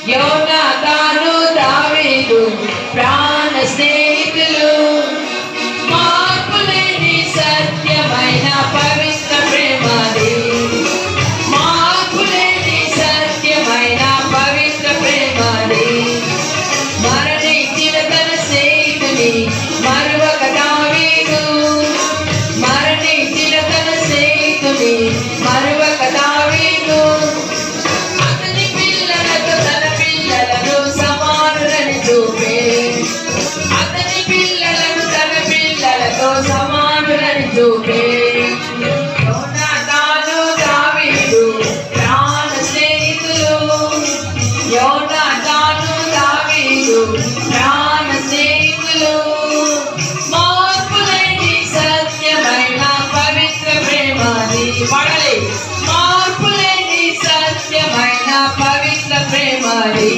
యోనాతాను దావీదు ప్రాణ స్నేహితులు మార్పులేని సత్యమైన పవిత్ర ప్రేమది మార్పులేని సత్యమైన పవిత్ర ప్రేమది మరణించిన తన స్నేహితుని మరువక దావీదు మరణించిన తన స్నేహితుని మరువక దావీదు సమానులని చూపే యోనాతాను దావీదు ప్రాణ స్నేహితులు యోనాతాను దావీదు ప్రాణ స్నేహితులు మార్పులేని సత్యమైన పవిత్ర ప్రేమది పడలే మార్పులేని సత్యమైన పవిత్ర ప్రేమది